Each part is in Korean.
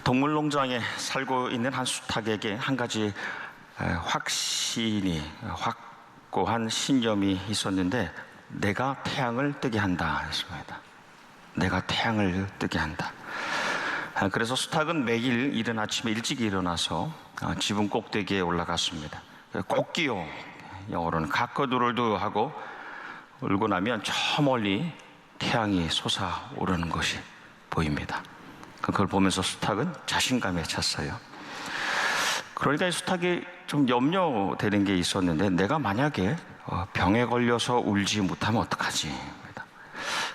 동물농장에 살고 있는 한 수탉에게 한 가지 확고한 신념이 있었는데, 내가 태양을 뜨게 한다 했습니다. 내가 태양을 뜨게 한다. 그래서 수탉은 매일 이른 아침에 일찍 일어나서 지붕 꼭대기에 올라갔습니다. 꼭기요, 영어로는 가커드롤드 하고 울고 나면 저 멀리 태양이 솟아오르는 것이 보입니다. 그걸 보면서 수탉은 자신감에 찼어요. 그러니까 이 수탉이 좀 염려되는 게 있었는데, 내가 만약에 병에 걸려서 울지 못하면 어떡하지?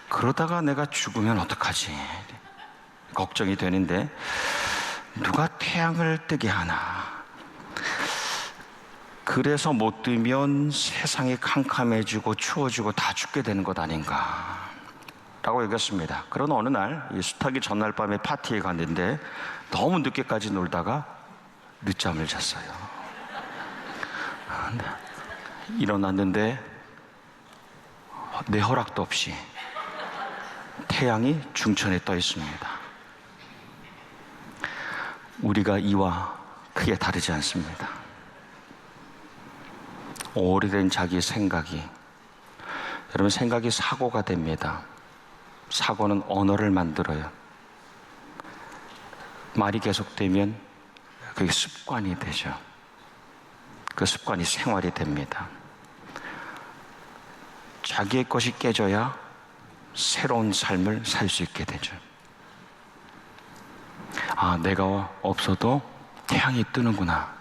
그러다가 내가 죽으면 어떡하지? 걱정이 되는데, 누가 태양을 뜨게 하나? 그래서 못 뜨면 세상이 캄캄해지고 추워지고 다 죽게 되는 것 아닌가? 라고 여겼습니다. 그런 어느 날 이 수탉이 전날 밤에 파티에 갔는데 너무 늦게까지 놀다가 늦잠을 잤어요. 일어났는데 내 허락도 없이 태양이 중천에 떠 있습니다. 우리가 이와 크게 다르지 않습니다. 오래된 자기 생각이, 여러분, 생각이 사고가 됩니다. 사고는 언어를 만들어요. 말이 계속되면 그게 습관이 되죠. 그 습관이 생활이 됩니다. 자기의 것이 깨져야 새로운 삶을 살 수 있게 되죠. 아, 내가 없어도 태양이 뜨는구나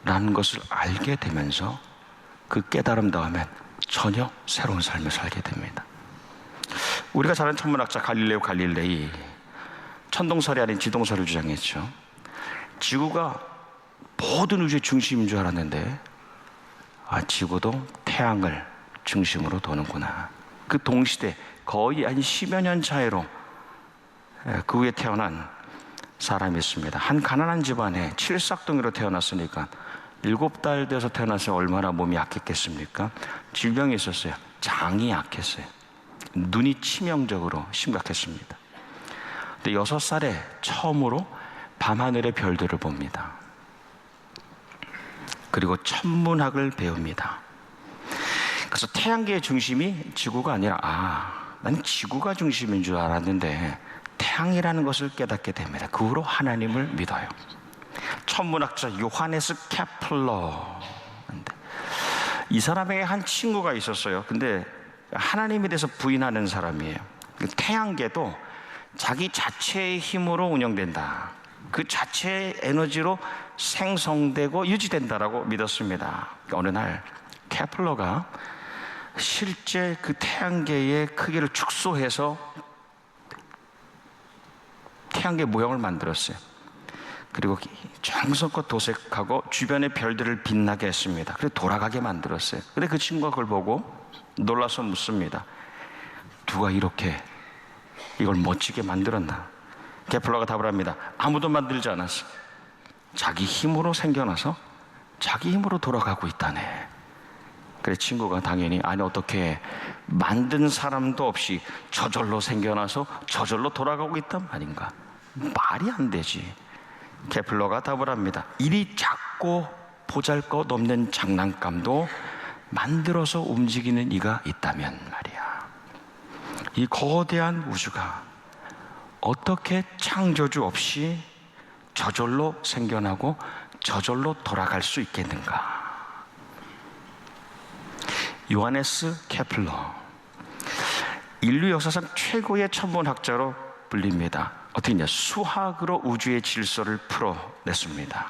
라는 것을 알게 되면서 그 깨달음 다음에 전혀 새로운 삶을 살게 됩니다. 우리가 잘 아는 천문학자 갈릴레오 갈릴레이, 천동설이 아닌 지동설을 주장했죠. 지구가 모든 우주의 중심인 줄 알았는데, 지구도 태양을 중심으로 도는구나. 그 동시대 거의 한 10여 년 차이로 그 후에 태어난 사람이 있습니다. 한 가난한 집안에 칠삭둥이로 태어났으니까 7달 돼서 태어나서 얼마나 몸이 약했겠습니까? 질병이 있었어요. 장이 약했어요. 눈이 치명적으로 심각했습니다. 근데 6살에 처음으로 밤하늘의 별들을 봅니다. 그리고 천문학을 배웁니다. 그래서 태양계의 중심이 지구가 아니라, 난 지구가 중심인 줄 알았는데 태양이라는 것을 깨닫게 됩니다. 그 후로 하나님을 믿어요. 천문학자 요하네스 케플러, 이 사람에게 한 친구가 있었어요. 근데 하나님에 대해서 부인하는 사람이에요. 태양계도 자기 자체의 힘으로 운영된다, 그 자체의 에너지로 생성되고 유지된다라고 믿었습니다. 어느 날 케플러가 실제 그 태양계의 크기를 축소해서 태양계 모형을 만들었어요. 그리고 정성껏 도색하고 주변의 별들을 빛나게 했습니다. 그래서 돌아가게 만들었어요. 근데 그 친구가 그걸 보고 놀라서 묻습니다. 누가 이렇게 이걸 멋지게 만들었나? 케플러가 답을 합니다. 아무도 만들지 않았어. 자기 힘으로 생겨나서 자기 힘으로 돌아가고 있다네. 그래 친구가 당연히, 아니 어떻게 만든 사람도 없이 저절로 생겨나서 저절로 돌아가고 있단 말인가? 말이 안 되지. 케플러가 답을 합니다. 이리 작고 보잘것없는 장난감도 만들어서 움직이는 이가 있다면 말이야. 이 거대한 우주가 어떻게 창조주 없이 저절로 생겨나고 저절로 돌아갈 수 있겠는가? 요하네스 케플러, 인류 역사상 최고의 천문학자로 불립니다. 어떻게 했냐? 수학으로 우주의 질서를 풀어냈습니다.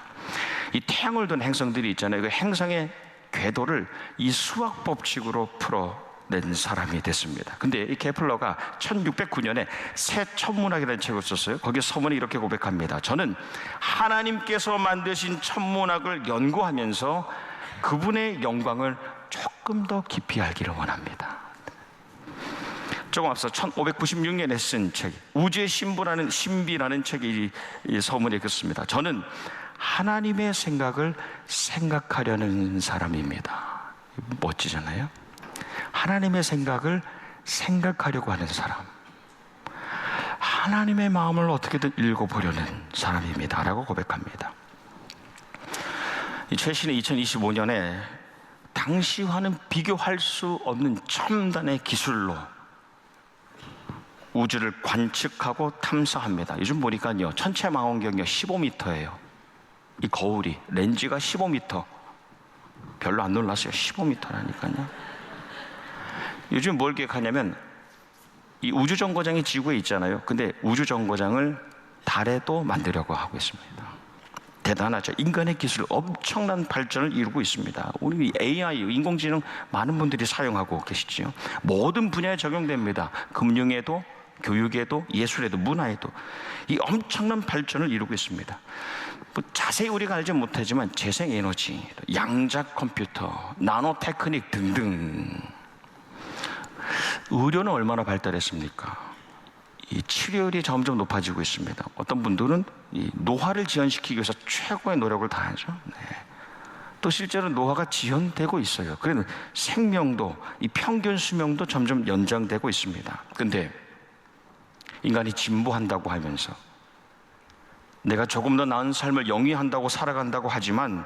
이 태양을 둔 행성들이 있잖아요. 그 행성의 궤도를 이 수학 법칙으로 풀어낸 사람이 됐습니다. 근데 이 케플러가 1609년에 새 천문학이라는 책을 썼어요. 거기에 서문이 이렇게 고백합니다. 저는 하나님께서 만드신 천문학을 연구하면서 그분의 영광을 조금 더 깊이 알기를 원합니다. 조금 앞서 1596년에 쓴 책 우주의 신비라는 책이 이 서문에 그렇습니다. 저는 하나님의 생각을 생각하려는 사람입니다. 멋지잖아요. 하나님의 생각을 생각하려고 하는 사람, 하나님의 마음을 어떻게든 읽어보려는 사람입니다 라고 고백합니다. 이 최신의 2025년에 당시와는 비교할 수 없는 첨단의 기술로 우주를 관측하고 탐사합니다. 요즘 보니까요, 천체 망원경이 15m예요. 이 거울이 렌즈가 15m. 별로 안 놀랐어요. 15m라니까요. 요즘 뭘 계획하냐면 이 우주정거장이 지구에 있잖아요. 근데 우주정거장을 달에도 만들려고 하고 있습니다. 대단하죠. 인간의 기술 엄청난 발전을 이루고 있습니다. 우리 AI, 인공지능 많은 분들이 사용하고 계시죠. 모든 분야에 적용됩니다. 금융에도, 교육에도, 예술에도, 문화에도 이 엄청난 발전을 이루고 있습니다. 뭐 자세히 우리가 알지 못하지만 재생에너지, 양자 컴퓨터, 나노 테크닉 등등. 의료는 얼마나 발달했습니까? 이 치료율이 점점 높아지고 있습니다. 어떤 분들은 이 노화를 지연시키기 위해서 최고의 노력을 다하죠. 네. 또 실제로 노화가 지연되고 있어요. 그래서 생명도, 이 평균 수명도 점점 연장되고 있습니다. 근데 인간이 진보한다고 하면서 내가 조금 더 나은 삶을 영위한다고 살아간다고 하지만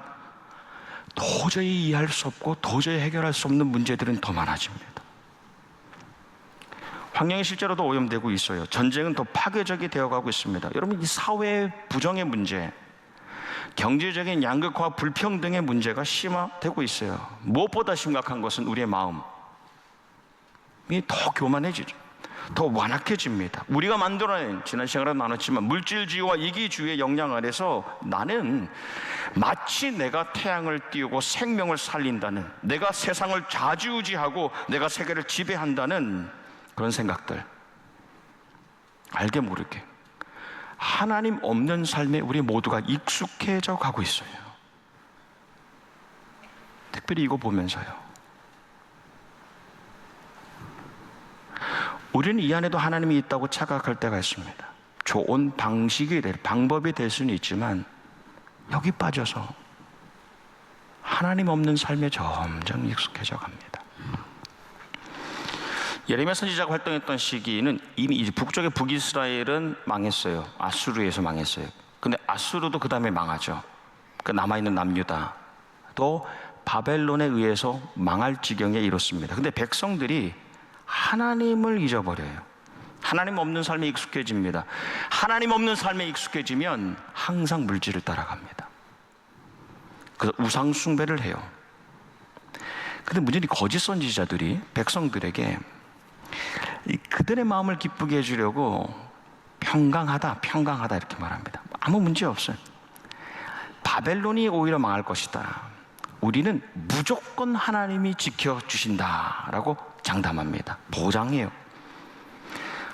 도저히 이해할 수 없고 도저히 해결할 수 없는 문제들은 더 많아집니다. 환경이 실제로도 오염되고 있어요. 전쟁은 더 파괴적이 되어가고 있습니다. 여러분, 이 사회 부정의 문제, 경제적인 양극화 불평등의 문제가 심화되고 있어요. 무엇보다 심각한 것은 우리의 마음이 더 교만해지죠. 더 완악해집니다. 우리가 만들어낸, 지난 시간에 나눴지만 물질주의와 이기주의의 영향 아래서 나는 마치 내가 태양을 띄우고 생명을 살린다는, 내가 세상을 좌지우지하고 내가 세계를 지배한다는 그런 생각들, 알게 모르게 하나님 없는 삶에 우리 모두가 익숙해져 가고 있어요. 특별히 이거 보면서요, 우리는 이 안에도 하나님이 있다고 착각할 때가 있습니다. 좋은 방법이 될 수는 있지만 여기 빠져서 하나님 없는 삶에 점점 익숙해져 갑니다. 예레미야 선지자가 활동했던 시기는 이미 이제 북쪽의 북이스라엘은 망했어요. 아수르에서 망했어요. 근데 아수르도 그 다음에 망하죠. 그 남아있는 남유다도 바벨론에 의해서 망할 지경에 이렇습니다. 근데 백성들이 하나님을 잊어버려요. 하나님 없는 삶에 익숙해집니다. 하나님 없는 삶에 익숙해지면 항상 물질을 따라갑니다. 그래서 우상 숭배를 해요. 근데 문제는 거짓 선지자들이 백성들에게 그들의 마음을 기쁘게 해주려고 평강하다 이렇게 말합니다. 아무 문제 없어요. 바벨론이 오히려 망할 것이다. 우리는 무조건 하나님이 지켜주신다라고 장담합니다. 보장해요.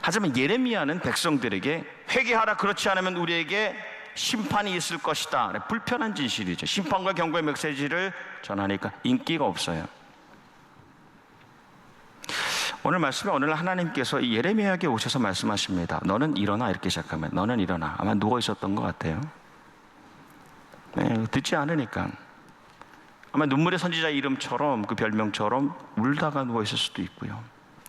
하지만 예레미야는 백성들에게 회개하라, 그렇지 않으면 우리에게 심판이 있을 것이다. 불편한 진실이죠. 심판과 경고의 메시지를 전하니까 인기가 없어요. 오늘 말씀에 오늘 하나님께서 예레미야에게 오셔서 말씀하십니다. 너는 일어나, 이렇게 시작하면 너는 일어나. 아마 누워 있었던 것 같아요. 네, 듣지 않으니까 아마 눈물의 선지자 이름처럼, 그 별명처럼 울다가 누워 있을 수도 있고요.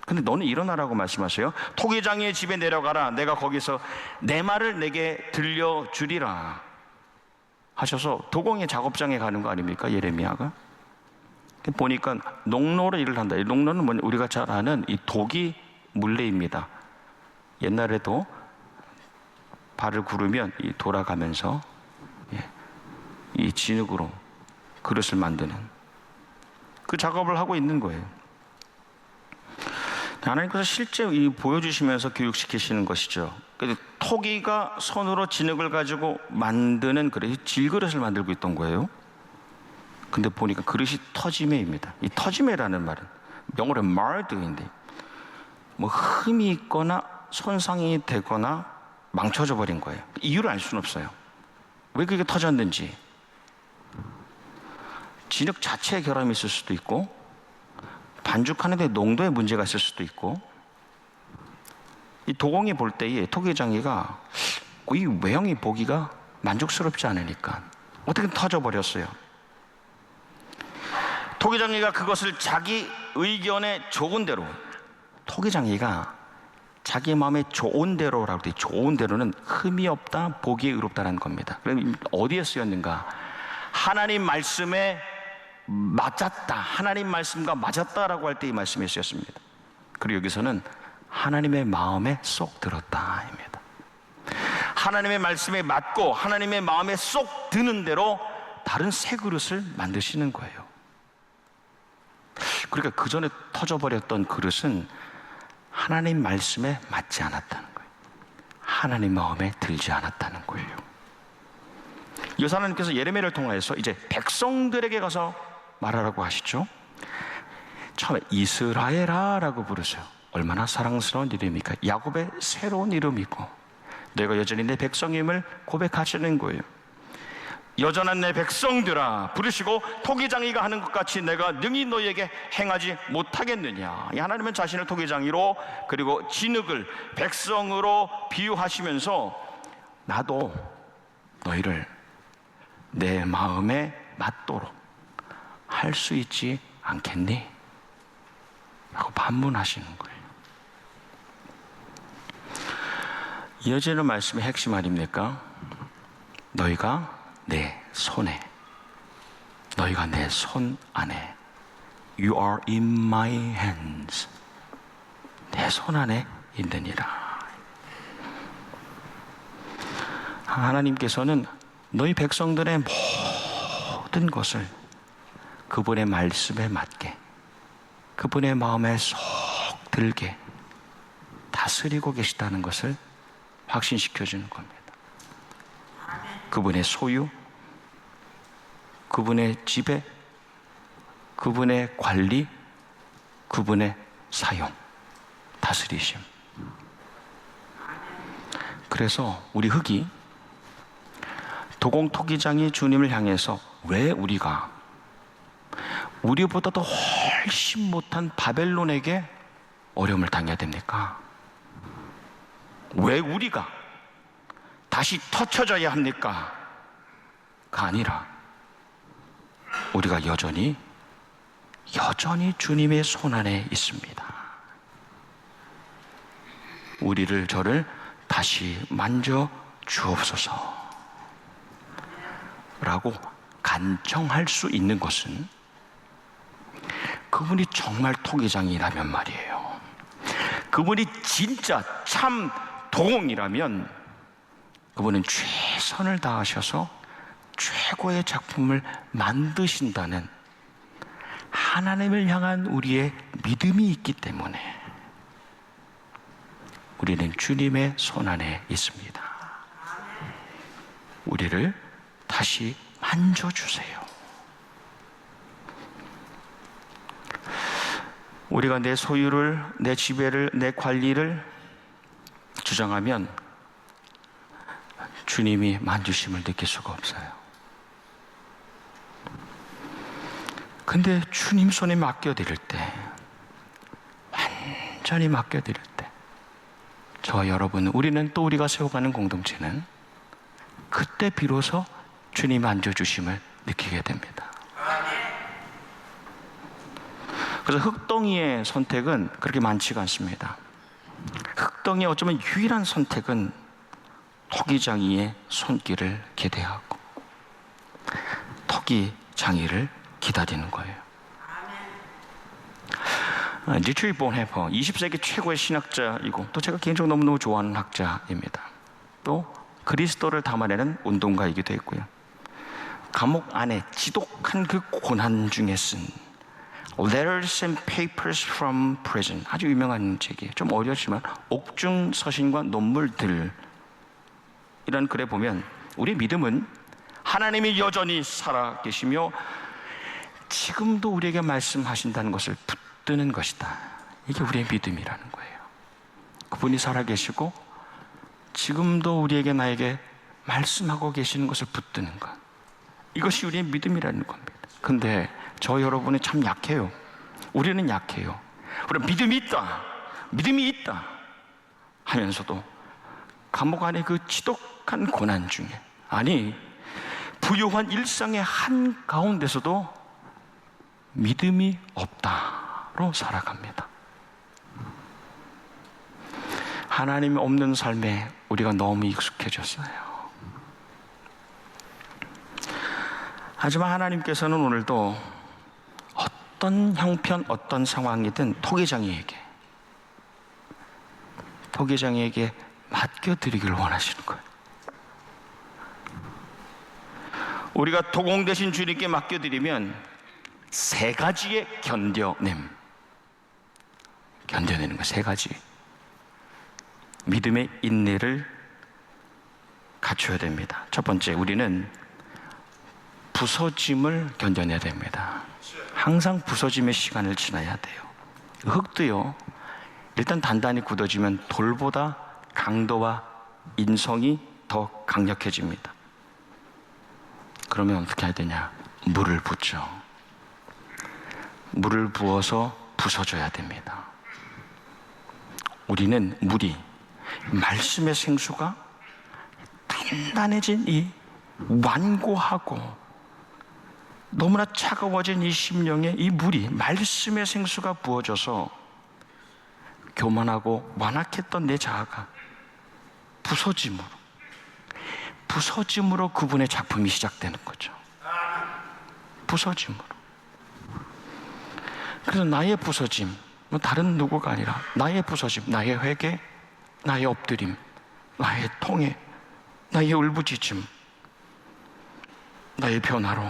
근데 너는 일어나라고 말씀하세요. 토기장이의 집에 내려가라. 내가 거기서 내 말을 내게 들려주리라 하셔서 도공의 작업장에 가는 거 아닙니까, 예레미야가? 보니까 농로로 일을 한다. 이 농로는 뭐냐, 우리가 잘 아는 이 독이 물레입니다. 옛날에도 발을 구르면 이 돌아가면서 이 진흙으로 그릇을 만드는 그 작업을 하고 있는 거예요. 하나님께서 실제 보여주시면서 교육시키시는 것이죠. 토기가 손으로 진흙을 가지고 만드는 그릇, 질그릇을 만들고 있던 거예요. 근데 보니까 그릇이 터지매입니다. 이 터지매라는 말은 영어로 marred인데 뭐 흠이 있거나 손상이 되거나 망쳐져 버린 거예요. 이유를 알 수는 없어요. 왜 그게 터졌는지. 진흙 자체에 결함이 있을 수도 있고, 반죽하는데 농도에 문제가 있을 수도 있고, 이 도공이 볼 때에 토기장이가 이 외형이 보기가 만족스럽지 않으니까 어떻게 터져버렸어요. 토기장이가 그것을 자기 의견에 좋은 대로, 토기장이가 자기 마음에 좋은 대로라고 돼. 좋은 대로는 흠이 없다, 보기에 의롭다라는 겁니다. 그럼 어디에 쓰였는가? 하나님 말씀에 맞았다, 하나님 말씀과 맞았다라고 할 때 이 말씀이 쓰였습니다. 그리고 여기서는 하나님의 마음에 쏙 들었다입니다. 하나님의 말씀에 맞고 하나님의 마음에 쏙 드는 대로 다른 새 그릇을 만드시는 거예요. 그러니까 그 전에 터져버렸던 그릇은 하나님 말씀에 맞지 않았다는 거예요. 하나님 마음에 들지 않았다는 거예요. 여호와 하나님께서 예레미야를 통하여서 이제 백성들에게 가서 말하라고 하시죠. 처음에 이스라엘아라고 부르세요. 얼마나 사랑스러운 이름입니까? 야곱의 새로운 이름이고, 내가 여전히 내 백성임을 고백하시는 거예요. 여전한 내 백성들아 부르시고 토기장이가 하는 것 같이 내가 능히 너희에게 행하지 못하겠느냐. 이 하나님은 자신을 토기장이로 그리고 진흙을 백성으로 비유하시면서 나도 너희를 내 마음에 맞도록 할 수 있지 않겠니? 라고 반문하시는 거예요. 이어지는 말씀의 핵심 아닙니까? 너희가 내 손에, 너희가 내 손 안에, You are in my hands. 내 손 안에 있느니라. 하나님께서는 너희 백성들의 모든 것을 그분의 말씀에 맞게, 그분의 마음에 쏙 들게 다스리고 계시다는 것을 확신시켜 주는 겁니다. 그분의 소유, 그분의 지배, 그분의 관리, 그분의 사용, 다스리심. 그래서 우리 흙이 도공토기장이 주님을 향해서 왜 우리보다도 훨씬 못한 바벨론에게 어려움을 당해야 됩니까? 왜 우리가 다시 터쳐져야 합니까? 가 아니라 우리가 여전히 주님의 손 안에 있습니다. 저를 다시 만져 주옵소서 라고 간청할 수 있는 것은 그분이 정말 토기장이라면 말이에요. 그분이 진짜 참 도공이라면 그분은 최선을 다하셔서 최고의 작품을 만드신다는 하나님을 향한 우리의 믿음이 있기 때문에 우리는 주님의 손 안에 있습니다. 우리를 다시 만져주세요. 우리가 내 소유를, 내 지배를, 내 관리를 주장하면 주님이 만주심을 느낄 수가 없어요. 근데 주님 손에 맡겨드릴 때, 완전히 맡겨드릴 때, 저와 여러분, 우리가 세워가는 공동체는 그때 비로소 주님 만져주심을 느끼게 됩니다. 그래서 흙덩이의 선택은 그렇게 많지가 않습니다. 흙덩이의 어쩌면 유일한 선택은 토기장이의 손길을 기대하고 토기장이를 기다리는 거예요. 디트리 본헤퍼, 20세기 최고의 신학자이고 또 제가 개인적으로 너무너무 좋아하는 학자입니다. 또 그리스도를 담아내는 운동가이기도 했고요. 감옥 안에 지독한 그 고난 중에 쓴 Letters and Papers from Prison, 아주 유명한 책이에요. 좀 어렵지만 옥중 서신과 논문들, 이런 글에 보면 우리 믿음은 하나님이 여전히 살아계시며 지금도 우리에게 말씀하신다는 것을 붙드는 것이다. 이게 우리의 믿음이라는 거예요. 그분이 살아계시고 지금도 우리에게 나에게 말씀하고 계시는 것을 붙드는 것, 이것이 우리의 믿음이라는 겁니다. 근데 저 여러분이 참 약해요. 우리는 약해요. 우리는 믿음이 있다 하면서도 감옥 안에 그 지독한 고난 중에, 아니 부유한 일상의 한가운데서도 믿음이 없다로 살아갑니다. 하나님이 없는 삶에 우리가 너무 익숙해졌어요. 하지만 하나님께서는 오늘도 어떤 형편, 어떤 상황이든 토기장이에게 맡겨드리기를 원하시는 거예요. 우리가 도공 대신 주님께 맡겨드리면 세 가지의 견뎌내는 거, 세 가지. 믿음의 인내를 갖춰야 됩니다. 첫 번째, 우리는 부서짐을 견뎌내야 됩니다. 항상 부서짐의 시간을 지나야 돼요. 흙도요, 일단 단단히 굳어지면 돌보다 강도와 인성이 더 강력해집니다. 그러면 어떻게 해야 되냐? 물을 붓죠. 물을 부어서 부서져야 됩니다. 우리는 물이, 말씀의 생수가 단단해진 이 완고하고 너무나 차가워진 이 심령에 이 물이, 말씀의 생수가 부어져서 교만하고 완악했던 내 자아가 부서짐으로 그분의 작품이 시작되는 거죠. 부서짐으로. 그래서 나의 부서짐, 다른 누구가 아니라 나의 부서짐, 나의 회개, 나의 엎드림, 나의 통해, 나의 울부짖음, 나의 변화로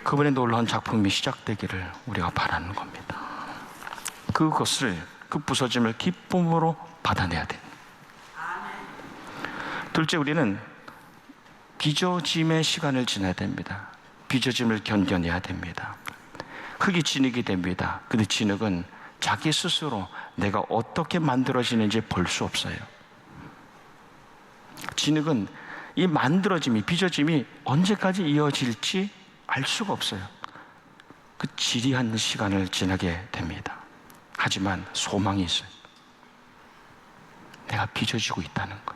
그분의 놀라운 작품이 시작되기를 우리가 바라는 겁니다. 그 부서짐을 기쁨으로 받아내야 됩니다. 둘째, 우리는 빚어짐의 시간을 지나야 됩니다. 빚어짐을 견뎌내야 됩니다. 흙이 진흙이 됩니다. 근데 진흙은 자기 스스로 내가 어떻게 만들어지는지 볼 수 없어요. 진흙은 이 만들어짐이, 빚어짐이 언제까지 이어질지 알 수가 없어요. 그 지리한 시간을 지나게 됩니다. 하지만 소망이 있어요. 내가 빚어지고 있다는 것.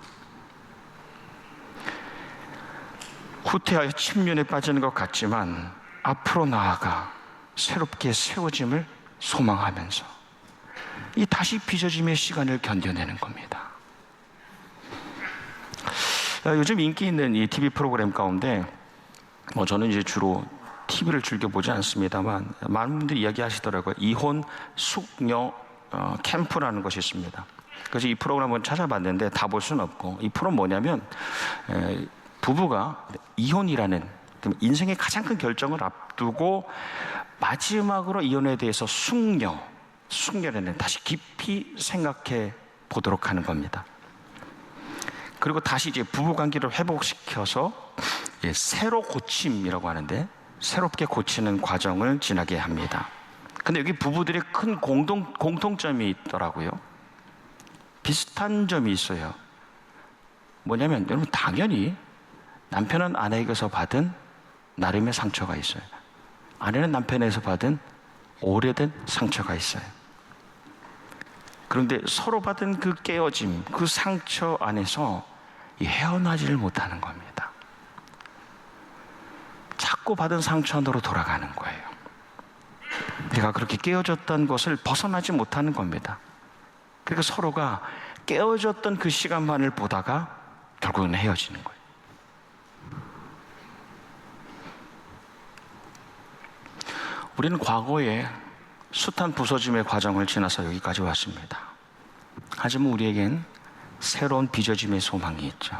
후퇴하여 침륜에 빠지는 것 같지만 앞으로 나아가 새롭게 세워짐을 소망하면서 이 다시 빚어짐의 시간을 견뎌내는 겁니다. 요즘 인기 있는 이 TV 프로그램 가운데 저는 이제 주로 TV를 즐겨 보지 않습니다만 많은 분들이 이야기하시더라고요. 이혼 숙녀 캠프라는 것이 있습니다. 그래서 이 프로그램을 찾아봤는데 다 볼 수는 없고, 이 프로는 뭐냐면 부부가 이혼이라는 인생의 가장 큰 결정을 앞두고 마지막으로 이혼에 대해서 숙녀라는 다시 깊이 생각해 보도록 하는 겁니다. 그리고 다시 이제 부부 관계를 회복시켜서 새로 고침이라고 하는데 새롭게 고치는 과정을 지나게 합니다. 근데 여기 부부들의 큰 공통점이 있더라고요. 비슷한 점이 있어요. 뭐냐면 여러분, 당연히 남편은 아내에게서 받은 나름의 상처가 있어요. 아내는 남편에게서 받은 오래된 상처가 있어요. 그런데 서로 받은 그 깨어짐, 그 상처 안에서 헤어나지를 못하는 겁니다. 자꾸 받은 상처 안으로 돌아가는 거예요. 내가 그렇게 깨어졌던 것을 벗어나지 못하는 겁니다. 그러니까 서로가 깨어졌던 그 시간만을 보다가 결국은 헤어지는 거예요. 우리는 과거에 숱한 부서짐의 과정을 지나서 여기까지 왔습니다. 하지만 우리에겐 새로운 빚어짐의 소망이 있죠.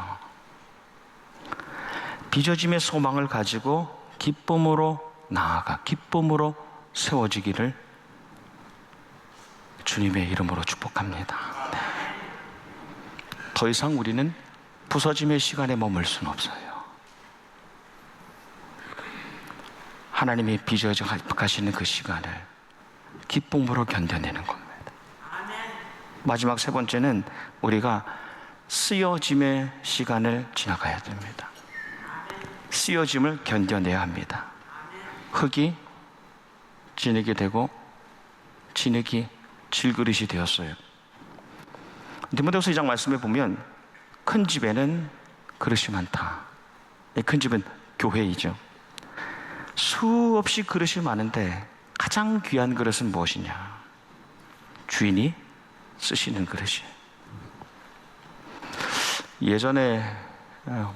빚어짐의 소망을 가지고 기쁨으로 나아가 기쁨으로 세워지기를 주님의 이름으로 축복합니다. 네. 더 이상 우리는 부서짐의 시간에 머물 수는 없어요. 하나님이 빚어져 가시는 그 시간을 기쁨으로 견뎌내는 겁니다. 마지막 세 번째는 우리가 쓰여짐의 시간을 지나가야 됩니다. 쓰여짐을 견뎌내야 합니다. 흙이 진흙이 되고 진흙이 질그릇이 되었어요. 디모데후서 2장 말씀에 보면 큰 집에는 그릇이 많다. 큰 집은 교회이죠. 수없이 그릇이 많은데 가장 귀한 그릇은 무엇이냐? 주인이 쓰시는 그릇이. 예전에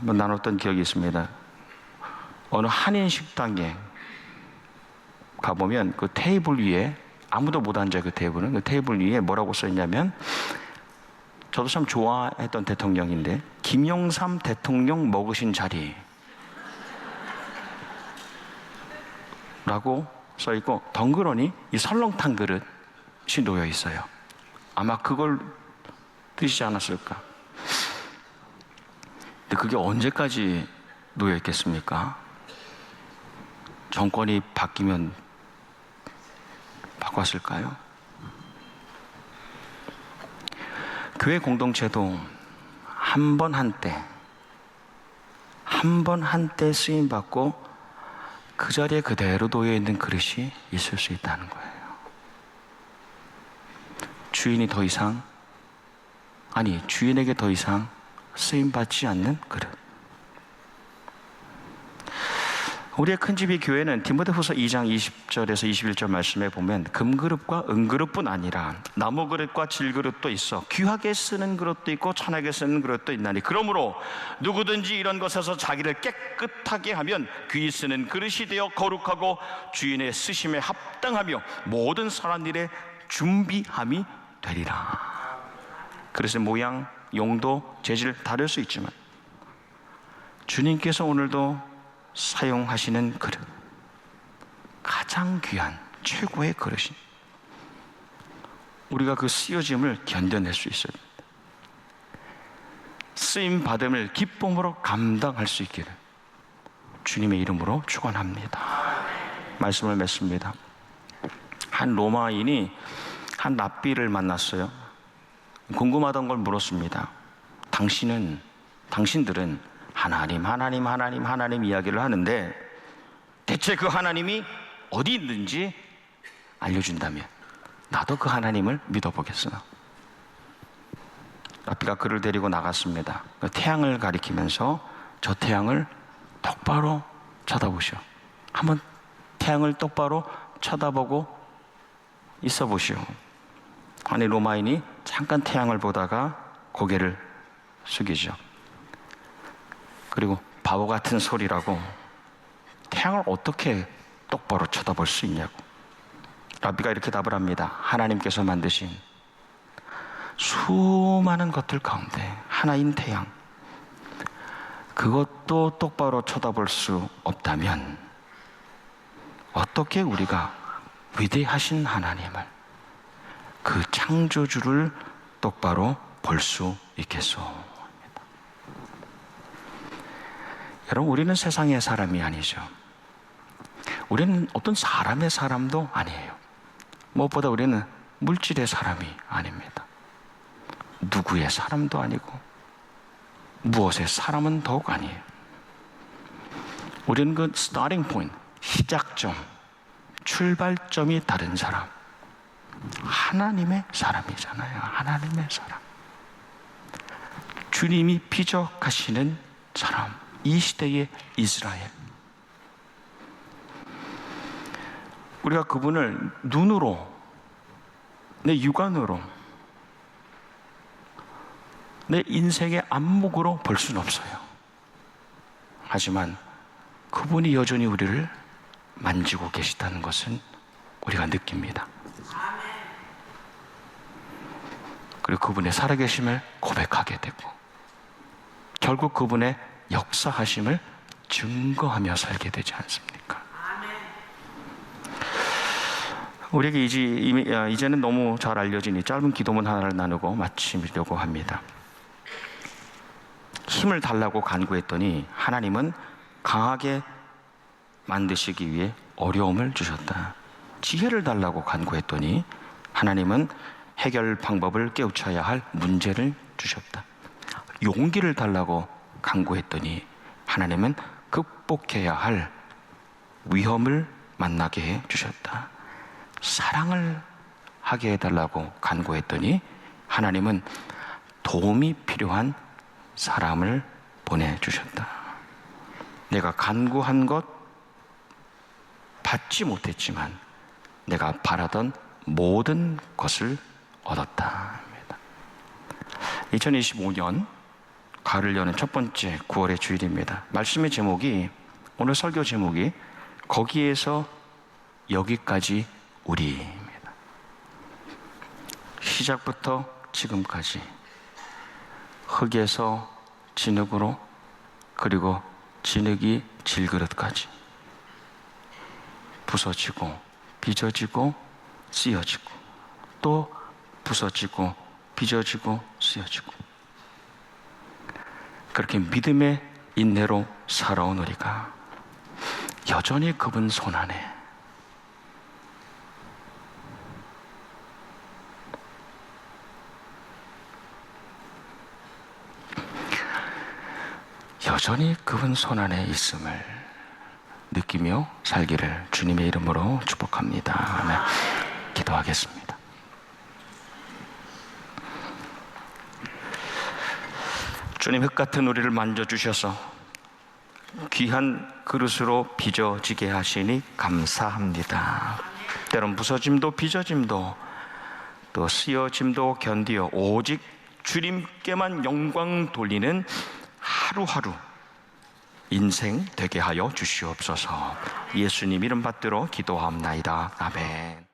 나눴던 기억이 있습니다. 어느 한인 식당에 가보면 그 테이블 위에 아무도 못 앉아요. 그 테이블은. 그 테이블 위에 뭐라고 써있냐면, 저도 참 좋아했던 대통령인데, 김영삼 대통령 먹으신 자리 라고 써있고, 덩그러니 이 설렁탕 그릇이 놓여 있어요. 아마 그걸 드시지 않았을까. 근데 그게 언제까지 놓여 있겠습니까? 정권이 바뀌면 바꿨을까요? 교회 공동체도 한 번 한때 쓰임 받고 그 자리에 그대로 놓여 있는 그릇이 있을 수 있다는 거예요. 주인에게 더 이상 쓰임 받지 않는 그릇. 우리의 큰집이 교회는 디모데후서 2장 20절에서 21절 말씀에 보면 금그릇과 은그릇뿐 아니라 나무그릇과 질그릇도 있어 귀하게 쓰는 그릇도 있고 천하게 쓰는 그릇도 있나니 그러므로 누구든지 이런 것에서 자기를 깨끗하게 하면 귀히 쓰는 그릇이 되어 거룩하고 주인의 쓰심에 합당하며 모든 선한 일에 준비함이 되리라. 그릇의 모양, 용도, 재질 다를 수 있지만 주님께서 오늘도 사용하시는 그릇, 가장 귀한 최고의 그릇이 우리가 그 쓰여짐을 견뎌낼 수 있어야 됩니다. 쓰임 받음을 기쁨으로 감당할 수 있기를 주님의 이름으로 축원합니다. 말씀을 맺습니다. 한 로마인이 한 랍비를 만났어요. 궁금하던 걸 물었습니다. 당신들은 하나님 이야기를 하는데 대체 그 하나님이 어디 있는지 알려준다면 나도 그 하나님을 믿어보겠어. 랍비가 그를 데리고 나갔습니다. 태양을 가리키면서 저 태양을 똑바로 쳐다보시오. 한번 태양을 똑바로 쳐다보고 있어 보시오. 아니, 로마인이 잠깐 태양을 보다가 고개를 숙이죠. 그리고 바보 같은 소리라고, 태양을 어떻게 똑바로 쳐다볼 수 있냐고. 랍비가 이렇게 답을 합니다. 하나님께서 만드신 수많은 것들 가운데 하나인 태양, 그것도 똑바로 쳐다볼 수 없다면 어떻게 우리가 위대하신 하나님을, 그 창조주를 똑바로 볼 수 있겠소? 여러분, 우리는 세상의 사람이 아니죠. 우리는 어떤 사람의 사람도 아니에요. 무엇보다 우리는 물질의 사람이 아닙니다. 누구의 사람도 아니고 무엇의 사람은 더욱 아니에요. 우리는 그 스타팅 포인트, 시작점, 출발점이 다른 사람, 하나님의 사람이잖아요. 하나님의 사람, 주님이 피적하시는 사람, 이 시대의 이스라엘. 우리가 그분을 눈으로, 내 육안으로, 내 인생의 안목으로 볼 수는 없어요. 하지만 그분이 여전히 우리를 만지고 계시다는 것은 우리가 느낍니다. 그리고 그분의 살아계심을 고백하게 되고 결국 그분의 역사하심을 증거하며 살게 되지 않습니까? 우리에게 이제는 너무 잘 알려진 이 짧은 기도문 하나를 나누고 마치려고 합니다. 힘을 달라고 간구했더니 하나님은 강하게 만드시기 위해 어려움을 주셨다. 지혜를 달라고 간구했더니 하나님은 해결 방법을 깨우쳐야 할 문제를 주셨다. 용기를 달라고 간구했더니 하나님은 극복해야 할 위험을 만나게 해 주셨다. 사랑을 하게 해달라고 간구했더니 하나님은 도움이 필요한 사람을 보내주셨다. 내가 간구한 것 받지 못했지만 내가 바라던 모든 것을 얻었다. 2025년 가을을 여는 첫 번째 9월의 주일입니다. 말씀의 제목이, 오늘 설교 제목이 거기에서 여기까지 우리입니다. 시작부터 지금까지 흙에서 진흙으로, 그리고 진흙이 질그릇까지 부서지고 빚어지고 쓰여지고 또 부서지고 빚어지고 쓰여지고, 그렇게 믿음의 인내로 살아온 우리가 여전히 그분 손안에 그분 손안에 있음을 느끼며 살기를 주님의 이름으로 축복합니다. 아멘. 기도하겠습니다. 주님, 흙 같은 우리를 만져주셔서 귀한 그릇으로 빚어지게 하시니 감사합니다. 때론 부서짐도 빚어짐도 또 쓰여짐도 견디어 오직 주님께만 영광 돌리는 하루하루 인생 되게 하여 주시옵소서. 예수님 이름 받들어 기도하옵나이다. 아멘.